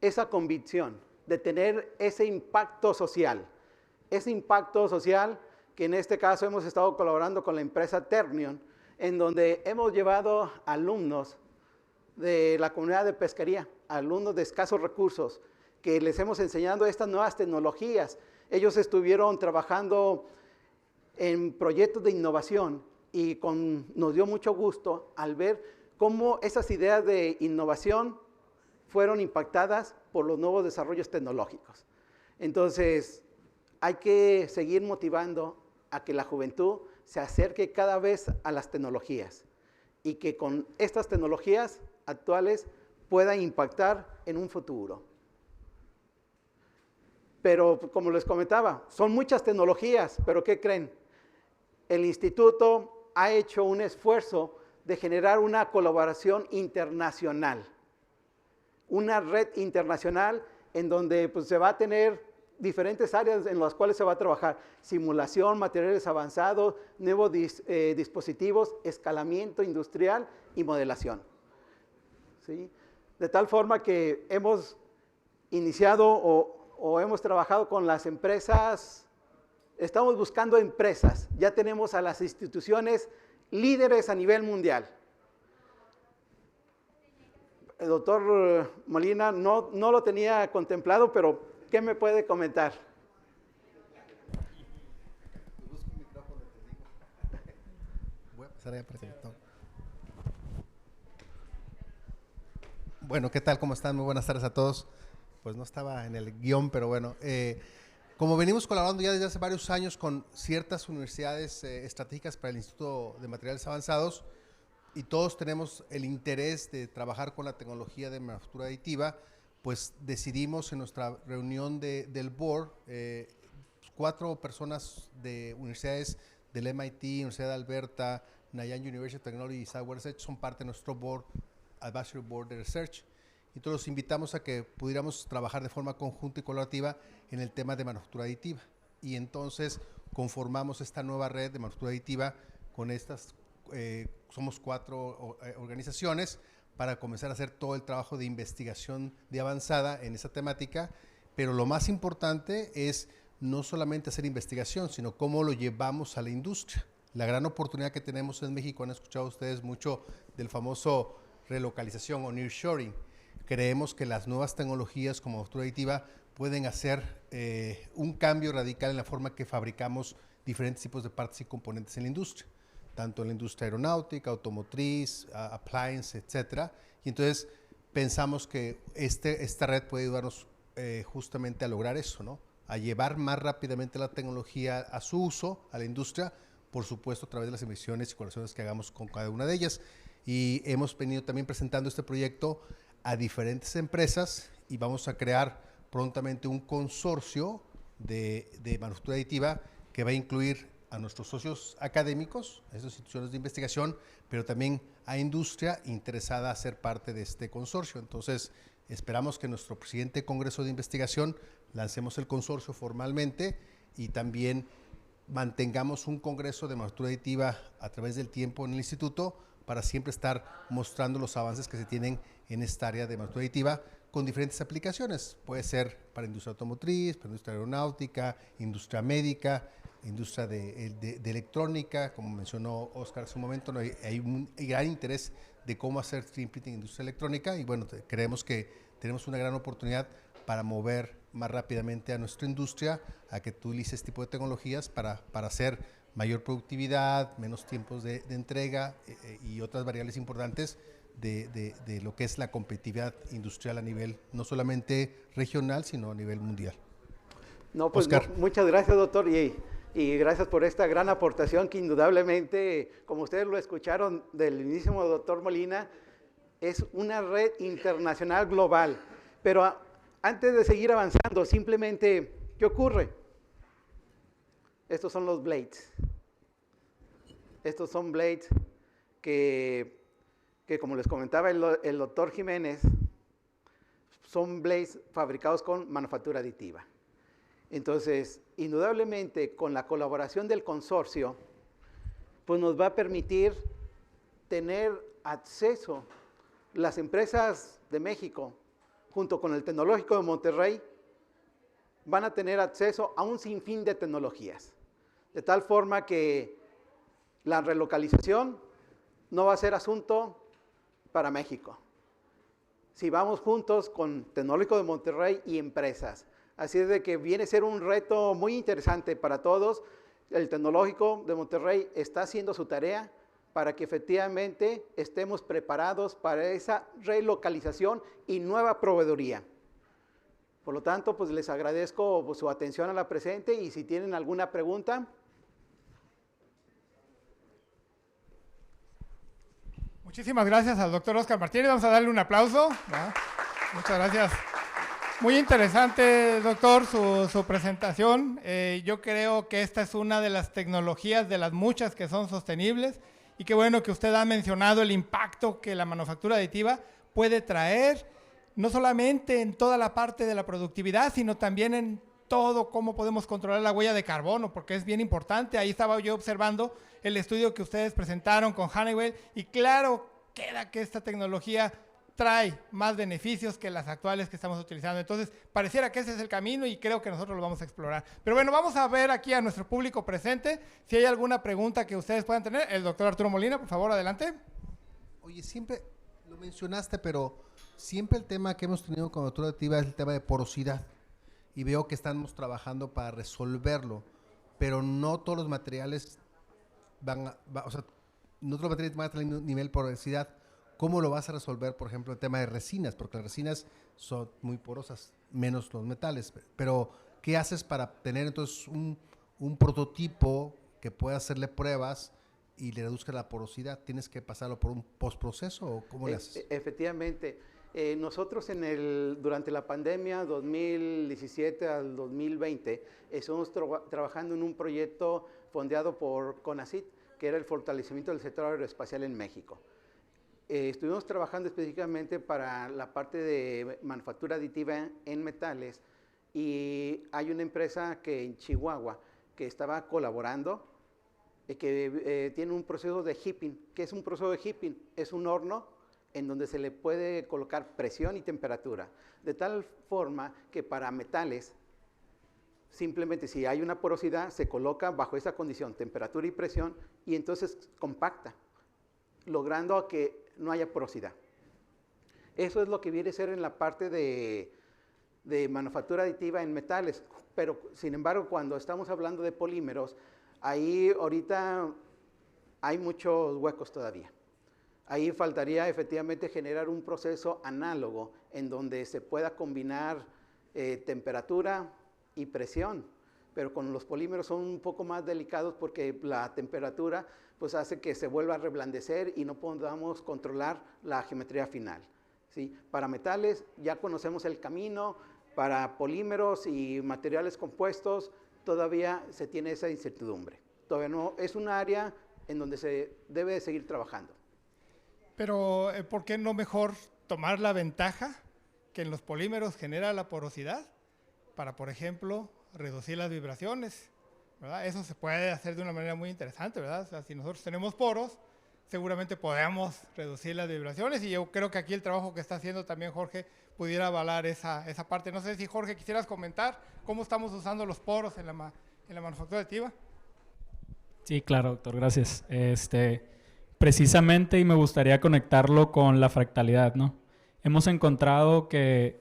B: esa convicción de tener ese impacto social que en este caso hemos estado colaborando con la empresa Ternion, en donde hemos llevado alumnos de la comunidad de pesquería, alumnos de escasos recursos, que les hemos enseñado estas nuevas tecnologías. Ellos estuvieron trabajando en proyectos de innovación y nos dio mucho gusto al ver cómo esas ideas de innovación fueron impactadas por los nuevos desarrollos tecnológicos. Entonces, hay que seguir motivando a que la juventud se acerque cada vez a las tecnologías y que con estas tecnologías actuales pueda impactar en un futuro. Pero, como les comentaba, son muchas tecnologías, pero ¿qué creen? El instituto ha hecho un esfuerzo de generar una colaboración internacional, una red internacional en donde pues, se va a tener diferentes áreas en las cuales se va a trabajar: simulación, materiales avanzados, nuevos dispositivos, escalamiento industrial y modelación. ¿Sí? De tal forma que hemos iniciado o hemos trabajado con las empresas, estamos buscando empresas, ya tenemos a las instituciones líderes a nivel mundial. El doctor Molina no lo tenía contemplado, pero ¿qué me puede comentar?
G: Voy a empezar a presentar. Bueno, ¿qué tal? ¿Cómo están? Muy buenas tardes a todos. Pues no estaba en el guión, pero bueno. Como venimos colaborando ya desde hace varios años con ciertas universidades estratégicas para el Instituto de Materiales Avanzados, y todos tenemos el interés de trabajar con la tecnología de manufactura aditiva, pues decidimos en nuestra reunión del board, 4 personas de universidades del MIT, Universidad de Alberta, Nanyang University of Technology y Southwest Edge son parte de nuestro board, Advisory Board de Research. Y todos los invitamos a que pudiéramos trabajar de forma conjunta y colaborativa en el tema de manufactura aditiva. Y entonces conformamos esta nueva red de manufactura aditiva con estas, somos 4 organizaciones para comenzar a hacer todo el trabajo de investigación de avanzada en esa temática. Pero lo más importante es no solamente hacer investigación, sino cómo lo llevamos a la industria. La gran oportunidad que tenemos en México, han escuchado ustedes mucho del famoso relocalización o nearshoring. Creemos que las nuevas tecnologías como manufactura aditiva pueden hacer un cambio radical en la forma que fabricamos diferentes tipos de partes y componentes en la industria, tanto en la industria aeronáutica, automotriz, appliance, etcétera. Y entonces pensamos que esta red puede ayudarnos justamente a lograr eso, ¿no? A llevar más rápidamente la tecnología a su uso, a la industria, por supuesto a través de las emisiones y colaboraciones que hagamos con cada una de ellas. Y hemos venido también presentando este proyecto a diferentes empresas y vamos a crear prontamente un consorcio de manufactura aditiva que va a incluir a nuestros socios académicos, a esas instituciones de investigación, pero también a industria interesada a ser parte de este consorcio. Entonces, esperamos que nuestro siguiente Congreso de Investigación lancemos el consorcio formalmente y también mantengamos un congreso de manufactura aditiva a través del tiempo en el instituto para siempre estar mostrando los avances que se tienen en esta área de manufactura aditiva con diferentes aplicaciones. Puede ser para industria automotriz, para industria aeronáutica, industria médica, industria de electrónica, como mencionó Oscar hace un momento, ¿no? Hay un gran interés de cómo hacer 3D printing en industria electrónica y bueno, creemos que tenemos una gran oportunidad para mover más rápidamente a nuestra industria a que utilice este tipo de tecnologías para hacer mayor productividad, menos tiempos de entrega y otras variables importantes de lo que es la competitividad industrial a nivel no solamente regional, sino a nivel mundial.
B: No, pues muchas gracias, doctor, y gracias por esta gran aportación que indudablemente, como ustedes lo escucharon del mismo doctor Molina, es una red internacional global. Pero antes de seguir avanzando, simplemente, ¿qué ocurre? Estos son los blades. Estos son blades que como les comentaba el doctor Jiménez, son blades fabricados con manufactura aditiva. Entonces, indudablemente, con la colaboración del consorcio, pues nos va a permitir tener acceso, las empresas de México, junto con el Tecnológico de Monterrey, van a tener acceso a un sinfín de tecnologías. De tal forma que la relocalización no va a ser asunto para México. Si vamos juntos con Tecnológico de Monterrey y empresas. Así es de que viene a ser un reto muy interesante para todos. El Tecnológico de Monterrey está haciendo su tarea para que efectivamente estemos preparados para esa relocalización y nueva proveeduría. Por lo tanto, pues les agradezco pues, su atención a la presente y si tienen alguna pregunta.
A: Muchísimas gracias al doctor Oscar Martínez. Vamos a darle un aplauso. ¿Va? Muchas gracias. Muy interesante, doctor, su presentación. Yo creo que esta es una de las tecnologías de las muchas que son sostenibles y qué bueno que usted ha mencionado el impacto que la manufactura aditiva puede traer, no solamente en toda la parte de la productividad, sino también en todo cómo podemos controlar la huella de carbono, porque es bien importante. Ahí estaba yo observando el estudio que ustedes presentaron con Honeywell y claro, queda que esta tecnología trae más beneficios que las actuales que estamos utilizando. Entonces, pareciera que ese es el camino y creo que nosotros lo vamos a explorar. Pero bueno, vamos a ver aquí a nuestro público presente si hay alguna pregunta que ustedes puedan tener. El doctor Arturo Molina, por favor, adelante.
G: Oye, siempre lo mencionaste, pero siempre el tema que hemos tenido con manufactura aditiva es el tema de porosidad. Y veo que estamos trabajando para resolverlo, pero no todos los materiales o sea, no todos los materiales van a tener el mismo nivel de porosidad. ¿Cómo lo vas a resolver, por ejemplo, el tema de resinas? Porque las resinas son muy porosas, menos los metales. Pero, ¿qué haces para tener entonces un prototipo que pueda hacerle pruebas y le reduzca la porosidad? ¿Tienes que pasarlo por un postproceso o cómo le haces?
B: Efectivamente. Nosotros durante la pandemia 2017 al 2020 estuvimos trabajando en un proyecto fondeado por CONACYT, que era el fortalecimiento del sector aeroespacial en México. Estuvimos trabajando específicamente para la parte de manufactura aditiva en metales y hay una empresa que en Chihuahua que estaba colaborando que tiene un proceso de heaping. ¿Qué es un proceso de heaping? Es un horno en donde se le puede colocar presión y temperatura, de tal forma que para metales, simplemente si hay una porosidad, se coloca bajo esa condición, temperatura y presión, y entonces compacta, logrando que no haya porosidad. Eso es lo que viene a ser en la parte de manufactura aditiva en metales, pero sin embargo cuando estamos hablando de polímeros, ahí ahorita hay muchos huecos todavía. Ahí faltaría efectivamente generar un proceso análogo en donde se pueda combinar temperatura y presión, pero con los polímeros son un poco más delicados porque la temperatura pues hace que se vuelva a reblandecer y no podamos controlar la geometría final, ¿sí? Para metales ya conocemos el camino, para polímeros y materiales compuestos todavía se tiene esa incertidumbre. Todavía no, es un área en donde se debe de seguir trabajando.
A: Pero, ¿por qué no mejor tomar la ventaja que en los polímeros genera la porosidad para, por ejemplo, reducir las vibraciones? ¿Verdad? Eso se puede hacer de una manera muy interesante, ¿verdad? O sea, si nosotros tenemos poros, seguramente podemos reducir las vibraciones y yo creo que aquí el trabajo que está haciendo también Jorge pudiera avalar esa parte. No sé si Jorge quisieras comentar cómo estamos usando los poros en la manufactura aditiva.
C: Sí, claro, doctor, gracias. Precisamente, y me gustaría conectarlo con la fractalidad, ¿no? Hemos encontrado que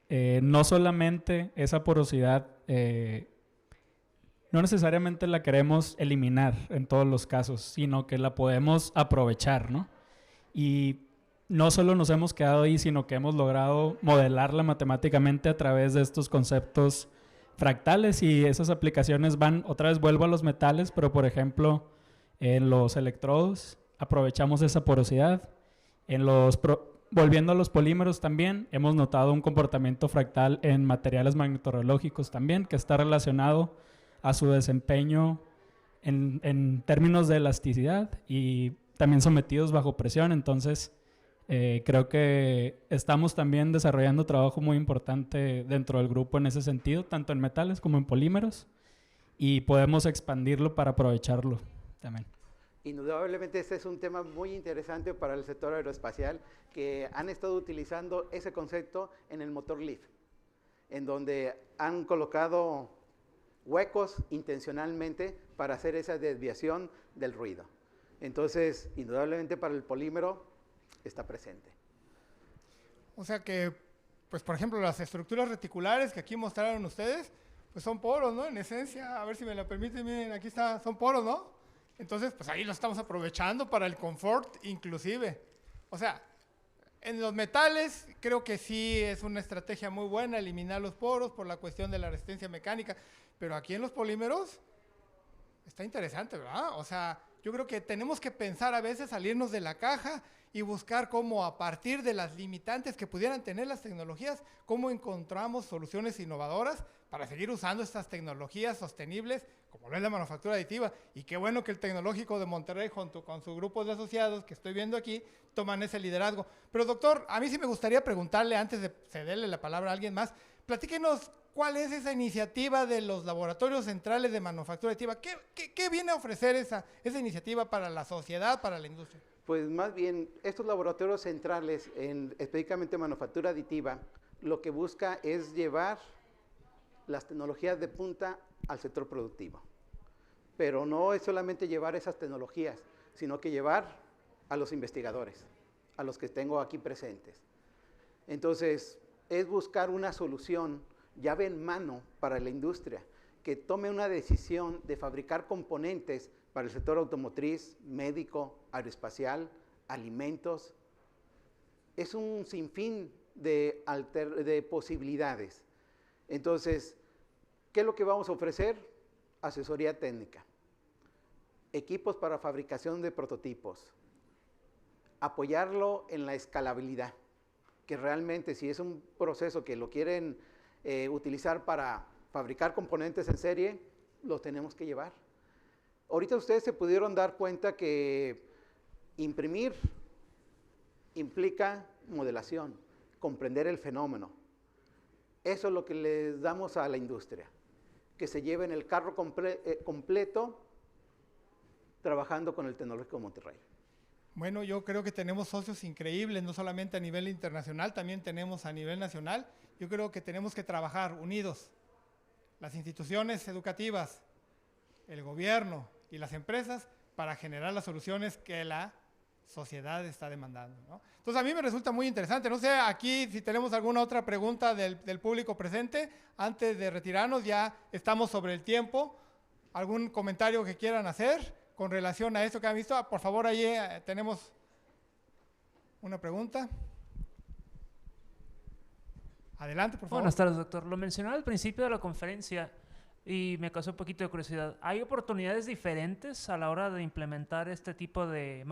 C: no solamente esa porosidad, no necesariamente la queremos eliminar en todos los casos, sino que la podemos aprovechar, ¿no? Y no solo nos hemos quedado ahí, sino que hemos logrado modelarla matemáticamente a través de estos conceptos fractales y esas aplicaciones van, otra vez vuelvo a los metales, pero por ejemplo, en los electrodos aprovechamos esa porosidad. Volviendo a los polímeros también, hemos notado un comportamiento fractal en materiales magnetorreológicos también, que está relacionado a su desempeño en términos de elasticidad y también sometidos bajo presión. Entonces, creo que estamos también desarrollando trabajo muy importante dentro del grupo en ese sentido, tanto en metales como en polímeros, y podemos expandirlo para aprovecharlo también.
B: Indudablemente este es un tema muy interesante para el sector aeroespacial, que han estado utilizando ese concepto en el motor LEAF, en donde han colocado huecos intencionalmente para hacer esa desviación del ruido. Entonces, indudablemente para el polímero está presente.
A: O sea que, pues por ejemplo, las estructuras reticulares que aquí mostraron ustedes, pues son poros, ¿no? En esencia, a ver si me la permiten, miren, aquí está, son poros, ¿no? Entonces, pues ahí lo estamos aprovechando para el confort inclusive. O sea, En los metales creo que sí es una estrategia muy buena eliminar los poros por la cuestión de la resistencia mecánica, pero aquí en los polímeros está interesante, ¿verdad? O sea, yo creo que tenemos que pensar a veces salirnos de la caja y buscar cómo a partir de las limitantes que pudieran tener las tecnologías, cómo encontramos soluciones innovadoras para seguir usando estas tecnologías sostenibles, como lo es la manufactura aditiva. Y qué bueno que el Tecnológico de Monterrey, junto con su grupo de asociados que estoy viendo aquí, toman ese liderazgo. Pero doctor, a mí sí me gustaría preguntarle, antes de cederle la palabra a alguien más, platíquenos cuál es esa iniciativa de los laboratorios centrales de manufactura aditiva. ¿Qué viene a ofrecer esa iniciativa para la sociedad, para la industria?
B: Pues más bien, estos laboratorios centrales, específicamente manufactura aditiva, lo que busca es llevar las tecnologías de punta al sector productivo. Pero no es solamente llevar esas tecnologías, sino que llevar a los investigadores, a los que tengo aquí presentes. Entonces, es buscar una solución llave en mano para la industria, que tome una decisión de fabricar componentes para el sector automotriz, médico, aeroespacial, alimentos. Es un sinfín de posibilidades. Entonces, ¿qué es lo que vamos a ofrecer? Asesoría técnica, equipos para fabricación de prototipos, apoyarlo en la escalabilidad, que realmente si es un proceso que lo quieren utilizar para fabricar componentes en serie, los tenemos que llevar. Ahorita ustedes se pudieron dar cuenta que imprimir implica modelación, comprender el fenómeno. Eso es lo que les damos a la industria, que se lleven el carro completo trabajando con el Tecnológico de Monterrey.
A: Bueno, yo creo que tenemos socios increíbles, no solamente a nivel internacional, también tenemos a nivel nacional. Yo creo que tenemos que trabajar unidos, las instituciones educativas, el gobierno y las empresas, para generar las soluciones que la sociedad está demandando, ¿no? Entonces, a mí me resulta muy interesante. No sé, aquí si tenemos alguna otra pregunta del público presente, antes de retirarnos, ya estamos sobre el tiempo. ¿Algún comentario que quieran hacer con relación a esto que han visto? Por favor, ahí tenemos una pregunta. Adelante, por favor.
H: Buenas tardes, doctor. Lo mencionaba al principio de la conferencia y me causó un poquito de curiosidad. ¿Hay oportunidades diferentes a la hora de implementar este tipo de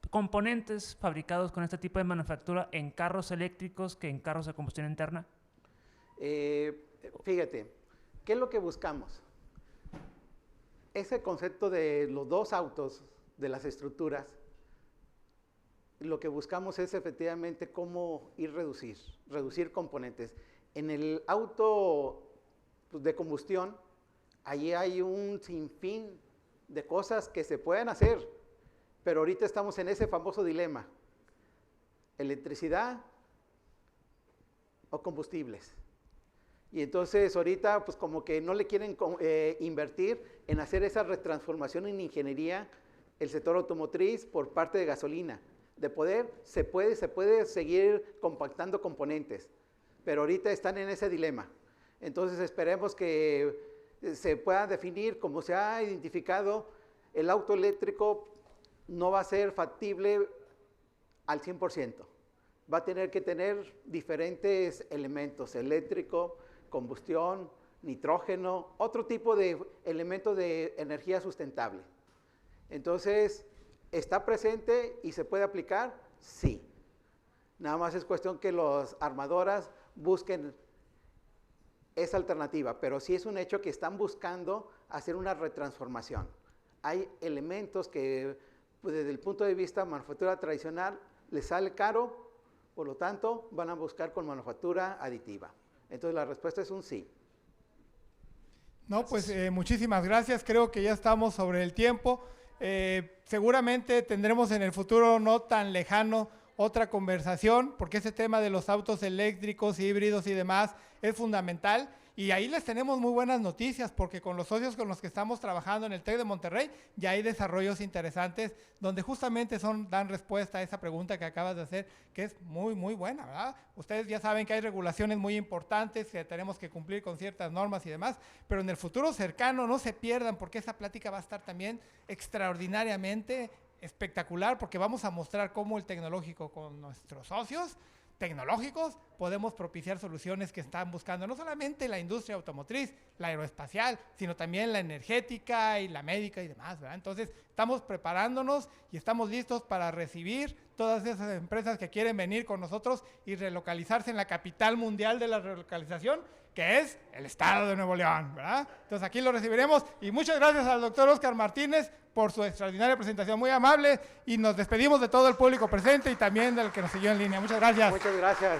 H: componentes fabricados con este tipo de manufactura en carros eléctricos que en carros de combustión interna?
B: Fíjate, ¿qué es lo que buscamos? Ese concepto de los dos autos, de las estructuras, lo que buscamos es efectivamente cómo reducir componentes. En el auto de combustión, allí hay un sinfín de cosas que se pueden hacer, pero ahorita estamos en ese famoso dilema: electricidad o combustibles. Y entonces ahorita pues como que no le quieren invertir en hacer esa retransformación en ingeniería el sector automotriz por parte de gasolina. Se puede seguir compactando componentes, pero ahorita están en ese dilema. Entonces esperemos que se pueda definir, como se ha identificado, el auto eléctrico no va a ser factible al 100%. Va a tener que tener diferentes elementos: eléctrico, combustión, nitrógeno, otro tipo de elementos de energía sustentable. Entonces, ¿está presente y se puede aplicar? Sí. Nada más es cuestión que las armadoras busquen esa alternativa, pero sí es un hecho que están buscando hacer una retransformación. Hay elementos que, pues, desde el punto de vista de manufactura tradicional, les sale caro, por lo tanto, van a buscar con manufactura aditiva. Entonces, la respuesta es un sí.
A: No, pues muchísimas gracias. Creo que ya estamos sobre el tiempo. Seguramente tendremos en el futuro no tan lejano otra conversación, porque ese tema de los autos eléctricos, híbridos y demás es fundamental. Y ahí les tenemos muy buenas noticias, porque con los socios con los que estamos trabajando en el TEC de Monterrey ya hay desarrollos interesantes donde justamente dan respuesta a esa pregunta que acabas de hacer, que es muy, muy buena, ¿verdad? Ustedes ya saben que hay regulaciones muy importantes, que tenemos que cumplir con ciertas normas y demás, pero en el futuro cercano no se pierdan, porque esa plática va a estar también extraordinariamente espectacular porque vamos a mostrar cómo el tecnológico con nuestros socios tecnológicos podemos propiciar soluciones que están buscando no solamente la industria automotriz, la aeroespacial, sino también la energética y la médica y demás, ¿verdad? Entonces, estamos preparándonos y estamos listos para recibir todas esas empresas que quieren venir con nosotros y relocalizarse en la capital mundial de la relocalización, que es el estado de Nuevo León, ¿verdad? Entonces, aquí lo recibiremos y muchas gracias al doctor Óscar Martínez por su extraordinaria presentación, muy amable, y nos despedimos de todo el público presente y también del que nos siguió en línea. Muchas gracias.
B: Muchas gracias.